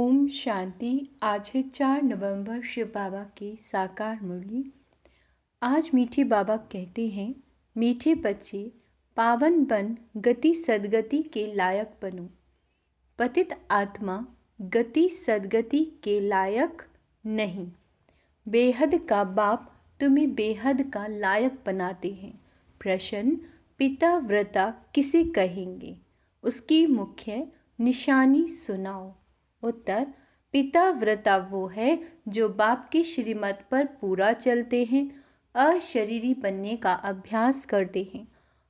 ओम शांति। आज है 4 नवंबर शिव बाबा की साकार मुरली। आज मीठे बाबा कहते हैं, मीठे बच्चे पावन बन गति सदगति के लायक बनो। पतित आत्मा गति सदगति के लायक नहीं। बेहद का बाप तुम्हें बेहद का लायक बनाते हैं। प्रश्न, पिता व्रता किसे कहेंगे? उसकी मुख्य निशानी सुनाओ। उत्तर, पिता व्रता वो है जो बाप की श्रीमत पर पूरा चलते हैं, अशरीरी बनने का अभ्यास करते हैं,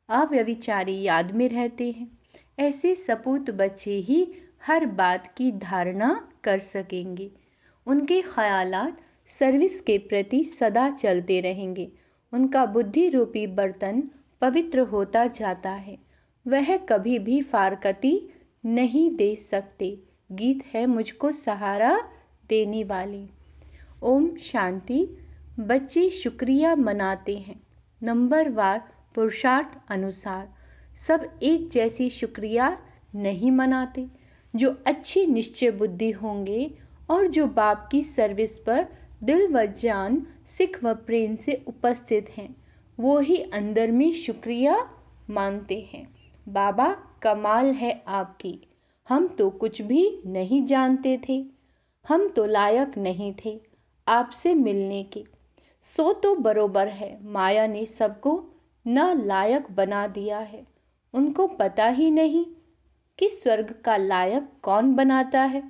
अव्यभिचारी याद में रहते हैं। ऐसे सपूत बच्चे ही हर बात की धारणा कर सकेंगे। उनके ख्यालात सर्विस के प्रति सदा चलते रहेंगे। उनका बुद्धि रूपी बर्तन पवित्र होता जाता है। वह कभी भी फारकती नहीं दे सकते। गीत है मुझको सहारा देने वाले। ओम शांति। बच्चे शुक्रिया मनाते हैं, नंबरवार पुरुषार्थ अनुसार। सब एक जैसी शुक्रिया नहीं मनाते। जो अच्छी निश्चय बुद्धि होंगे और जो बाप की सर्विस पर दिल व जान, सिख व प्रेम से उपस्थित हैं, वो ही अंदर में शुक्रिया मानते हैं। बाबा, कमाल है आपकी। हम तो कुछ भी नहीं जानते थे। हम तो लायक नहीं थे आपसे मिलने के। सो तो बरोबर है, माया ने सबको न लायक बना दिया है। उनको पता ही नहीं कि स्वर्ग का लायक कौन बनाता है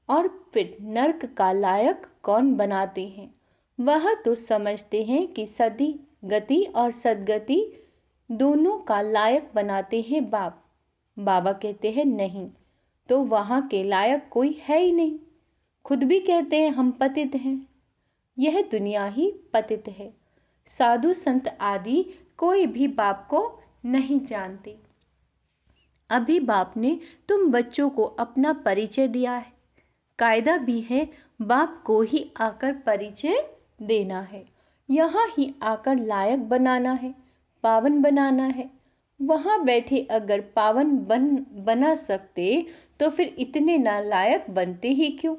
और फिर नर्क का लायक कौन बनाते हैं। वह तो समझते हैं कि सदी गति और सदगति दोनों का लायक बनाते हैं बाप। बाबा कहते हैं नहीं, तो वहाँ के लायक कोई है ही नहीं। खुद भी कहते हैं हम पतित हैं। यह दुनिया ही पतित है। साधु संत आदि कोई भी बाप को नहीं जानते। अभी बाप ने तुम बच्चों को अपना परिचय दिया है। कायदा भी है, बाप को ही आकर परिचय देना है। यहाँ ही आकर लायक बनाना है, पावन बनाना है। वहाँ बैठे अगर पावन बना सकते तो फिर इतने नालायक बनते ही क्यों?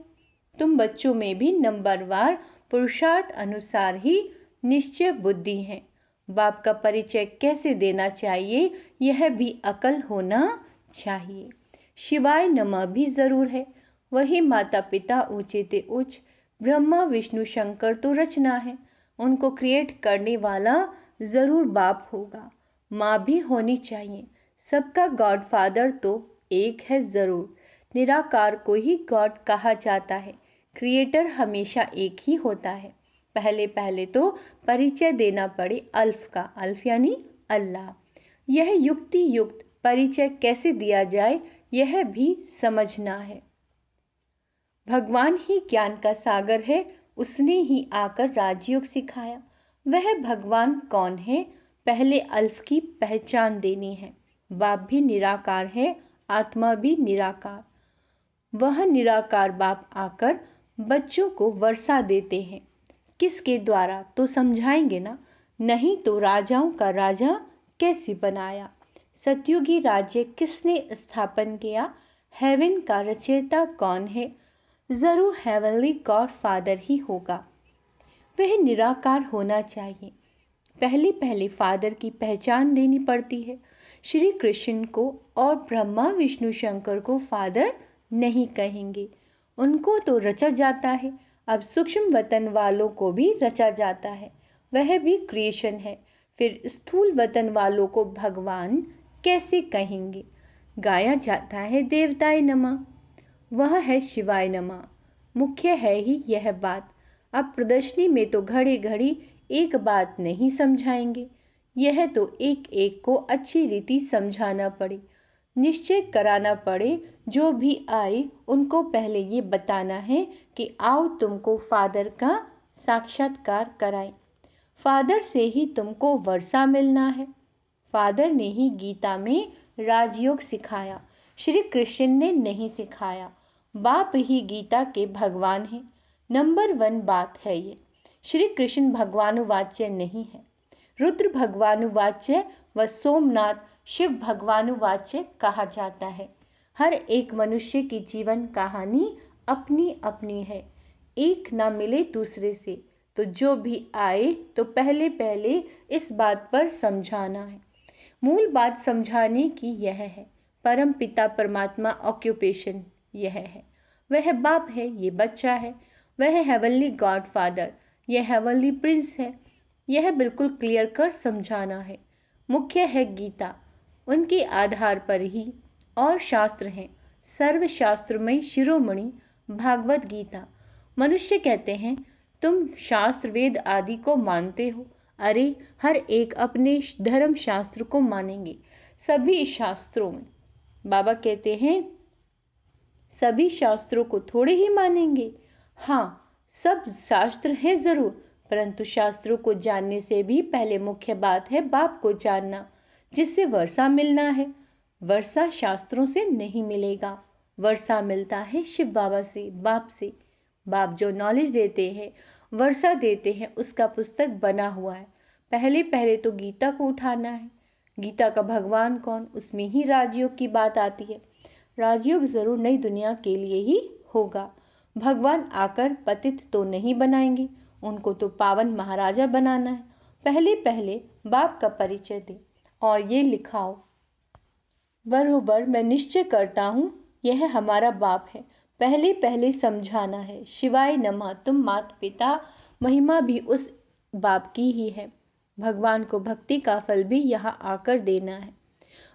तुम बच्चों में भी नंबरवार पुरुषार्थ अनुसार ही निश्चय बुद्धि है। बाप का परिचय कैसे देना चाहिए, यह भी अकल होना चाहिए। शिवाय नमः भी जरूर है। वही माता पिता ऊंचे ते उच्च, ब्रह्मा विष्णु शंकर तो रचना है। उनको क्रिएट करने वाला जरूर बाप होगा। माँ भी होनी चाहिए। सबका गॉड फादर तो एक है जरूर। निराकार को ही गॉड कहा जाता है। क्रिएटर हमेशा एक ही होता है। पहले पहले तो परिचय देना पड़े अल्फ का। अल्फ यानी अल्लाह। यह युक्ति युक्त परिचय कैसे दिया जाए, यह भी समझना है। भगवान ही ज्ञान का सागर है। उसने ही आकर राजयोग सिखाया। वह भगवान कौन है, पहले अल्फ की पहचान देनी है। बाप भी निराकार है, आत्मा भी निराकार। वह निराकार बाप आकर बच्चों को वर्षा देते हैं। किसके द्वारा, तो समझाएंगे ना। नहीं तो राजाओं का राजा कैसे बनाया? सतयुगी राज्य किसने स्थापन किया? हेवन का रचयिता कौन है? जरूर हेवनली गॉड फादर ही होगा। वह निराकार होना चाहिए। पहले पहले फादर की पहचान देनी पड़ती है। श्री कृष्ण को और ब्रह्मा विष्णु शंकर को फादर नहीं कहेंगे। उनको तो रचा जाता है। अब सूक्ष्म वतन वालों को भी रचा जाता है। वह भी क्रिएशन है। फिर स्थूल वतन वालों को भगवान कैसे कहेंगे? गाया जाता है देवताय नमः, वह है शिवाय नमः। मुख्य है ही यह बात। अब प्रदर्शनी में तो घड़ी घड़ी एक बात नहीं समझाएंगे। यह तो एक एक को अच्छी रीति समझाना पड़े, निश्चय कराना पड़े। जो भी आए उनको पहले ये बताना है कि आओ तुमको फादर का साक्षात्कार कराएं। फादर से ही तुमको वर्षा मिलना है। फादर ने ही गीता में राजयोग सिखाया। श्री कृष्ण ने नहीं सिखाया। बाप ही गीता के भगवान हैं। नंबर 1 बात है ये। श्री कृष्ण भगवानुवाच्य नहीं है। रुद्र भगवानुवाच्य व सोमनाथ शिव भगवानुवाच्य कहा जाता है। हर एक मनुष्य की जीवन कहानी अपनी अपनी है, एक ना मिले दूसरे से। तो जो भी आए तो पहले पहले इस बात पर समझाना है। मूल बात समझाने की यह है, परम पिता परमात्मा ऑक्यूपेशन यह है। वह बाप है, ये बच्चा है। वह हेवनली गॉड फादर, यह हेवनली प्रिंस है। यह बिल्कुल क्लियर कर समझाना है। मुख्य है गीता, उनके आधार पर ही और शास्त्र हैं। सर्वशास्त्रमय शिरोमणि भागवत गीता। मनुष्य कहते हैं तुम शास्त्र वेद आदि को मानते हो। अरे हर एक अपने धर्म शास्त्र को मानेंगे, सभी शास्त्रों में। बाबा कहते हैं सभी शास्त्रों को थोड़े ही मानेंगे। हाँ, सब शास्त्र हैं जरूर, परंतु शास्त्रों को जानने से भी पहले मुख्य बात है बाप को जानना, जिससे वर्षा मिलना है। वर्षा शास्त्रों से नहीं मिलेगा, वर्षा मिलता है शिव बाबा से, बाप से। बाप जो नॉलेज देते हैं, वर्षा देते हैं, उसका पुस्तक बना हुआ है। पहले पहले तो गीता को उठाना है। गीता का भगवान कौन, उसमें ही राजयोग की बात आती है। राजयोग जरूर नई दुनिया के लिए ही होगा। भगवान आकर पतित तो नहीं बनाएंगे, उनको तो पावन महाराजा बनाना है। पहले पहले बाप का परिचय दे और ये लिखाओ, बरोबर मैं निश्चय करता हूँ यह हमारा बाप है। पहले पहले समझाना है। शिवाय नमः, तुम माता पिता, महिमा भी उस बाप की ही है। भगवान को भक्ति का फल भी यहाँ आकर देना है।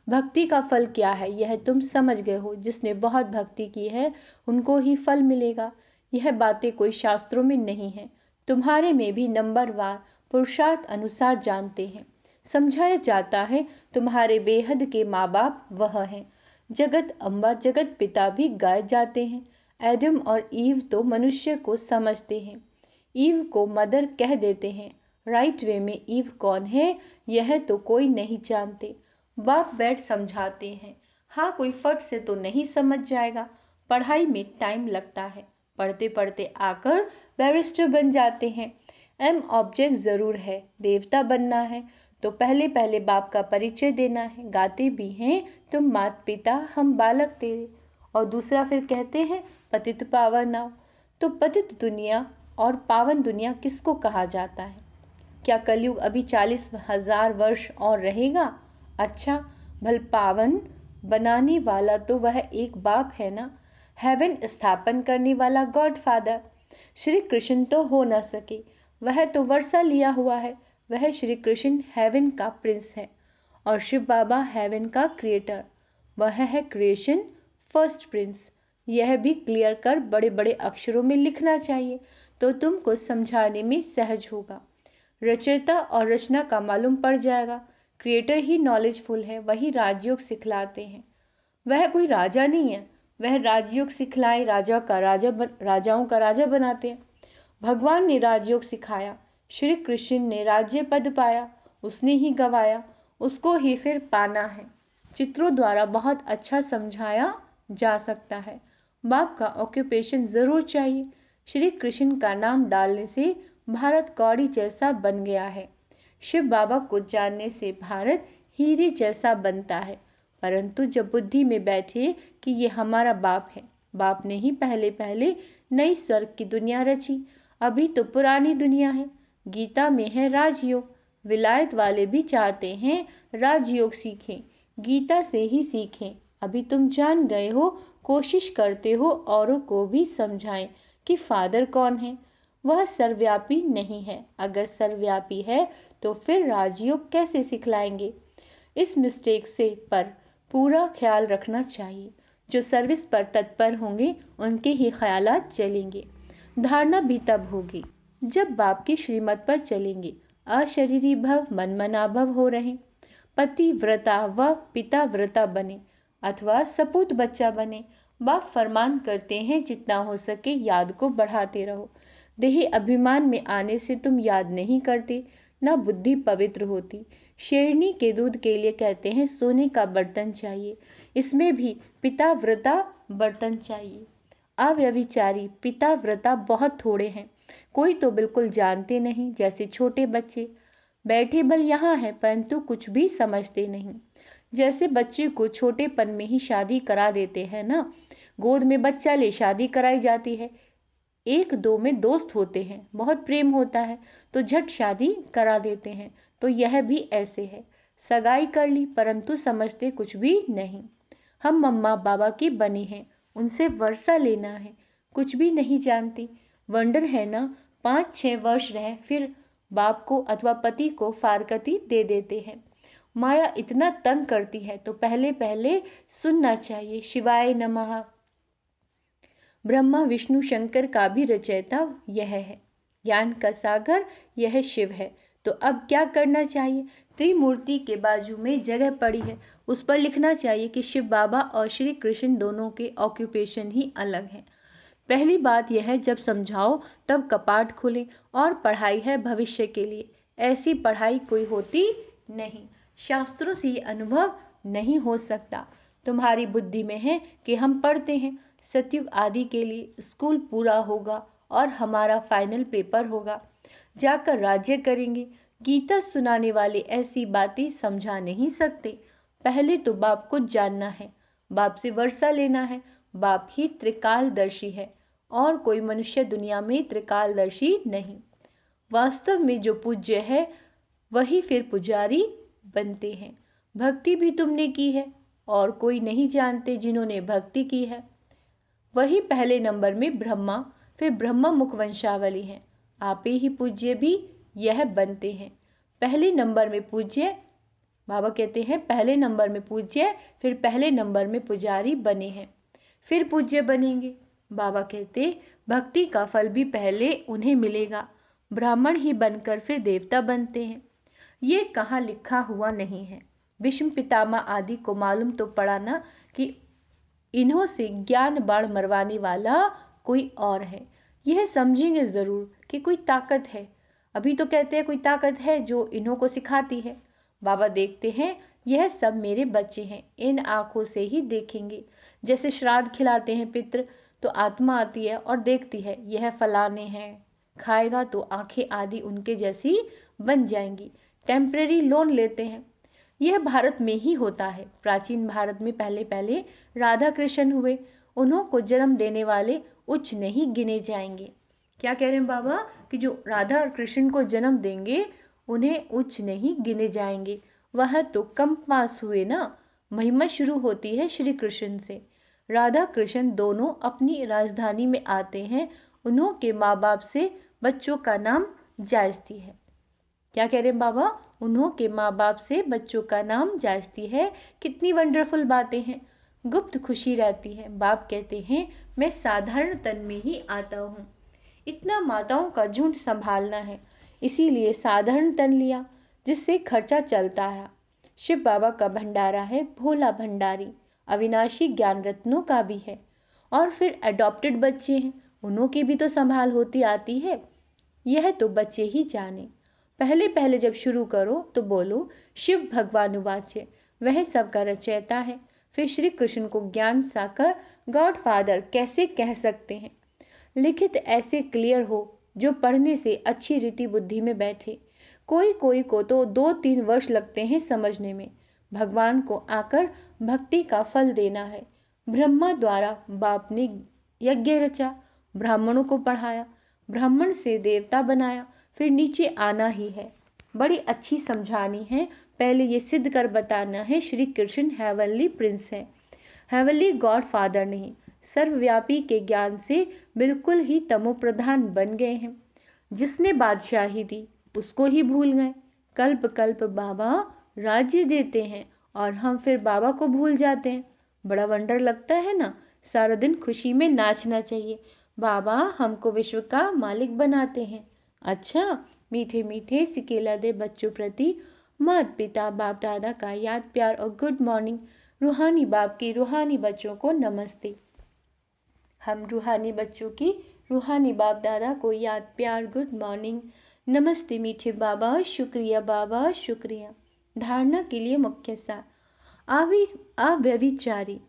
भक्ति का फल क्या है यह तुम समझ गए हो। जिसने बहुत भक्ति की है उनको ही फल मिलेगा। यह बातें कोई शास्त्रों में नहीं है, तुम्हारे में भी नंबरवार पुरुषार्थ अनुसार जानते हैं। समझाया जाता है तुम्हारे बेहद के माँ बाप वह हैं। जगत अम्बा जगत पिता भी गाए जाते हैं। एडम और ईव तो मनुष्य को समझते हैं, ईव को मदर कह देते हैं। राइट वे में ईव कौन है यह तो कोई नहीं जानते। बाप बैठ समझाते हैं। हाँ, कोई फट से तो नहीं समझ जाएगा, पढ़ाई में टाइम लगता है। पढ़ते पढ़ते आकर बैरिस्टर बन जाते हैं। एम ऑब्जेक्ट जरूर है, देवता बनना है तो पहले पहले बाप का परिचय देना है। गाते भी हैं तुम माता पिता हम बालक तेरे, और दूसरा फिर कहते हैं पतित पावन नाव। तो पतित दुनिया और पावन दुनिया किसको कहा जाता है? क्या कलयुग अभी 40,000 वर्ष और रहेगा? अच्छा, भल पावन बनाने वाला तो वह एक बाप है ना, हेवन स्थापन करने वाला गॉड फादर। श्री कृष्ण तो हो न सके, वह तो वर्षा लिया हुआ है। वह श्री कृष्ण हेवन का प्रिंस है और शिव बाबा हेवन का क्रिएटर। वह है क्रिएशन फर्स्ट प्रिंस। यह भी क्लियर कर बड़े बड़े अक्षरों में लिखना चाहिए तो तुमको समझाने में सहज होगा। रचयिता और रचना का मालूम पड़ जाएगा। क्रिएटर ही नॉलेजफुल है, वही राजयोग सिखलाते हैं। वह कोई राजा नहीं है, वह राजयोग सिखलाए राजाओं का राजा बनाते हैं। भगवान ने राजयोग सिखाया, श्री कृष्ण ने राज्य पद पाया, उसने ही गवाया, उसको ही फिर पाना है। चित्रों द्वारा बहुत अच्छा समझाया जा सकता है। बाप का ऑक्यूपेशन जरूर चाहिए। श्री कृष्ण का नाम डालने से भारत कौड़ी जैसा बन गया है। शिव बाबा को जानने से भारत हीरे जैसा बनता है। परंतु जब बुद्धि में बैठे कि ये हमारा बाप है, बाप ने ही पहले पहले नई स्वर्ग की दुनिया रची, अभी तो पुरानी दुनिया है। गीता में है राजयोग। विलायत वाले भी चाहते हैं राजयोग सीखें, गीता से ही सीखें। अभी तुम जान गए हो, कोशिश करते हो औरों को भी समझाएं कि फादर कौन है। वह सर्वव्यापी नहीं है। अगर सर्वव्यापी है तो फिर राजयोग कैसे सिखलाएंगे? इस मिस्टेक से पर पूरा ख्याल रखना चाहिए। जो सर्विस पर तत्पर होंगे उनके ही ख्यालात चलेंगे। धारणा भी तब होगी जब बाप की श्रीमत पर चलेंगे। अशरीरी भव मनमना भव हो रहे, पति व्रता व पिता व्रता बने अथवा सपूत बच्चा बने। बाप फरमान करते हैं जितना हो सके याद को बढ़ाते रहो। देही अभिमान में आने से तुम याद नहीं करते, न बुद्धि पवित्र होती। शेरनी के दूध के लिए कहते हैं सोने का बर्तन चाहिए, इसमें भी पिता व्रता बर्तन चाहिए। अव्यभिचारी पिता व्रता बहुत थोड़े हैं, कोई तो बिल्कुल जानते नहीं, जैसे छोटे बच्चे बैठे बल यहाँ है परंतु कुछ भी समझते नहीं। जैसे बच्चे को छोटेपन में ही शादी करा देते हैं ना, गोद में बच्चा ले शादी कराई जाती है। एक दो में दोस्त होते हैं, बहुत प्रेम होता है तो झट शादी करा देते हैं। तो यह भी ऐसे है, सगाई कर ली परंतु समझते कुछ भी नहीं। हम मम्मा बाबा की बने हैं, उनसे वर्षा लेना है, कुछ भी नहीं जानती। वंडर है ना, 5-6 वर्ष रहे फिर बाप को अथवा पति को फारकती दे देते हैं। माया इतना तंग करती है तो पहले पहले सुनना चाहिए शिवाय नमः। ब्रह्मा विष्णु शंकर का भी रचयिता यह है, ज्ञान का सागर यह शिव है। तो अब क्या करना चाहिए? त्रिमूर्ति के बाजू में जगह पड़ी है, उस पर लिखना चाहिए कि शिव बाबा और श्री कृष्ण दोनों के ऑक्यूपेशन ही अलग हैं। पहली बात यह है, जब समझाओ तब कपाट खुले। और पढ़ाई है भविष्य के लिए, ऐसी पढ़ाई कोई होती नहीं, शास्त्रों से ये अनुभव नहीं हो सकता। तुम्हारी बुद्धि में है कि हम पढ़ते हैं, सतयुग आदि के लिए स्कूल पूरा होगा और हमारा फाइनल पेपर होगा, जाकर राज्य करेंगे। गीता सुनाने वाले ऐसी बातें समझा नहीं सकते। पहले तो बाप को जानना है, बाप से वर्षा लेना है। बाप ही त्रिकालदर्शी है और कोई मनुष्य दुनिया में त्रिकालदर्शी नहीं। वास्तव में जो पूज्य है वही फिर पुजारी बनते हैं। भक्ति भी तुमने की है और कोई नहीं जानते जिन्होंने भक्ति की है। वही पहले नंबर में ब्रह्मा, फिर ब्रह्मा मुख वंशावली है। आप ही पूज्य भी यह बनते हैं। पहले नंबर में पूज्य, बाबा कहते हैं पहले नंबर में पूज्य, फिर पहले नंबर में पुजारी बने हैं, फिर पूज्य बनेंगे। बाबा कहते भक्ति का फल भी पहले उन्हें मिलेगा, ब्राह्मण ही बनकर फिर देवता बनते हैं। ये कहाँ लिखा हुआ नहीं है। भीष्म पितामह आदि को मालूम तो पड़ा ना कि इन्हों से ज्ञान बाण मरवाने वाला कोई और है। यह समझेंगे जरूर कि कोई ताकत है। अभी तो कहते हैं कोई ताकत है जो इन्हों को सिखाती है। बाबा देखते हैं यह सब मेरे बच्चे हैं, इन आंखों से ही देखेंगे। जैसे श्राद्ध खिलाते हैं पितृ तो आत्मा आती है और देखती है यह फलाने हैं, खाएगा तो आंखें आदि उनके जैसी बन जाएंगी। टेम्परेरी लोन लेते हैं। यह भारत में ही होता है। प्राचीन भारत में पहले पहले राधा कृष्ण हुए, उन्हों को जन्म देने वाले उच्च नहीं गिने जाएंगे। क्या कह रहे हैं बाबा कि जो राधा और कृष्ण को जन्म देंगे उन्हें उच्च नहीं गिने जाएंगे। वह तो कम पास हुए ना। महिमा शुरू होती है श्री कृष्ण से। राधा कृष्ण दोनों अपनी राजधानी में आते हैं, उन्हों के माँ बाप से बच्चों का नाम जायजती है। क्या कह रहे हैं बाबा? उन्हों के माँ बाप से बच्चों का नाम जायजती है। कितनी वंडरफुल बातें हैं। गुप्त खुशी रहती है। बाप कहते हैं मैं साधारण तन में ही आता हूँ, इतना माताओं का झुंड संभालना है, इसीलिए साधारण तन लिया जिससे खर्चा चलता है। शिव बाबा का भंडारा है भोला भंडारी, अविनाशी ज्ञान रत्नों का भी है। और फिर अडॉप्टेड बच्चे हैं, उन्हों की भी तो संभाल होती आती है। यह तो बच्चे ही जाने। पहले पहले जब शुरू करो तो बोलो शिव भगवानुवाच्य, वह सबका रचयिता है। फिर श्री कृष्ण को ज्ञान साकर गॉड फादर कैसे कह सकते हैं? लिखित ऐसे क्लियर हो जो पढ़ने से अच्छी रीति बुद्धि में बैठे। कोई कोई को तो 2-3 वर्ष लगते हैं समझने में। भगवान को आकर भक्ति का फल देना है। ब्रह्मा द्वारा बाप ने यज्ञ रचा, ब्राह्मणों को पढ़ाया, ब्राह्मण से देवता बनाया, फिर नीचे आना ही है। बड़ी अच्छी समझानी है। पहले ये सिद्ध कर बताना है श्री कृष्ण हेवनली प्रिंस है, हेवनली गॉड फादर नहीं। सर्वव्यापी के ज्ञान से बिल्कुल ही तमोप्रधान बन गए हैं। जिसने बादशाही दी उसको ही भूल गए। कल्प कल्प बाबा राज्य देते हैं और हम फिर बाबा को भूल जाते हैं। बड़ा वंडर लगता है ना। सारा दिन खुशी में नाचना चाहिए। बाबा हमको विश्व का मालिक बनाते हैं। अच्छा, मीठे मीठे सिकेला दे बच्चों प्रति माता पिता बाप दादा का याद प्यार और गुड मॉर्निंग। रूहानी बाप की रूहानी बच्चों को नमस्ते। हम रूहानी बच्चों की रूहानी बाप दादा को याद प्यार गुड मॉर्निंग नमस्ते। मीठे बाबा शुक्रिया, बाबा शुक्रिया। धारणा के लिए मुख्य सार अव्यभिचारी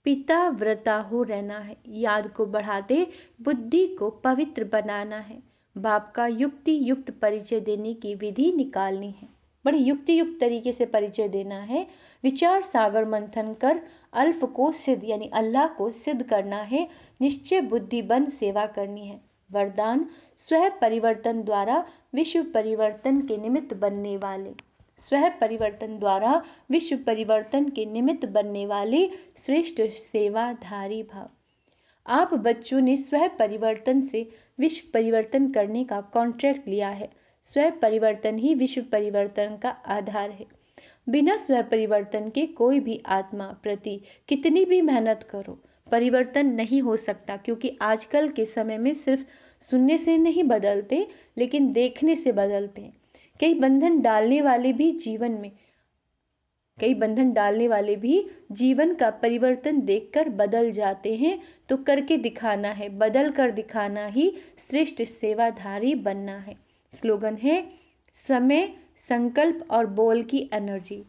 पिता व्रता हो रहना है। याद को बढ़ाते बुद्धि को पवित्र बनाना है। बाप का युक्ति युक्त परिचय देने की विधि निकालनी है। बड़ी युक्ति युक्त तरीके से परिचय देना है। विचार सागर मंथन कर अल्फ को सिद्ध यानी अल्लाह को सिद्ध करना है। निश्चय बुद्धि बंद सेवा करनी है। वरदान स्वयं परिवर्तन द्वारा विश्व परिवर्तन के निमित्त बनने वाले, स्वयं परिवर्तन द्वारा विश्व परिवर्तन के निमित्त बनने वाले श्रेष्ठ सेवाधारी भाव। आप बच्चों ने स्वयं परिवर्तन से विश्व परिवर्तन करने का कॉन्ट्रैक्ट लिया है। स्वयं परिवर्तन ही विश्व परिवर्तन का आधार है। बिना स्वयं परिवर्तन के कोई भी आत्मा प्रति कितनी भी मेहनत करो परिवर्तन नहीं हो सकता, क्योंकि आजकल के समय में सिर्फ सुनने से नहीं बदलते, लेकिन देखने से बदलते हैं। कई बंधन डालने वाले भी जीवन का परिवर्तन देखकर बदल जाते हैं। तो करके दिखाना है, बदल कर दिखाना ही श्रेष्ठ सेवाधारी बनना है। स्लोगन है समय, संकल्प और बोल की एनर्जी।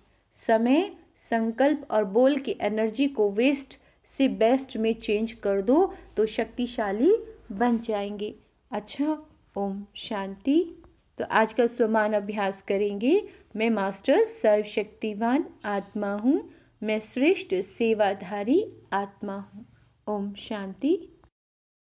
समय, संकल्प और बोल की एनर्जी को वेस्ट से बेस्ट में चेंज कर दो तो शक्तिशाली बन जाएंगे। अच्छा, ओम शांति। तो आज का स्वमान अभ्यास करेंगे। मैं मास्टर सर्वशक्तिवान आत्मा हूँ, मैं श्रेष्ठ सेवाधारी आत्मा हूँ। ओम शांति।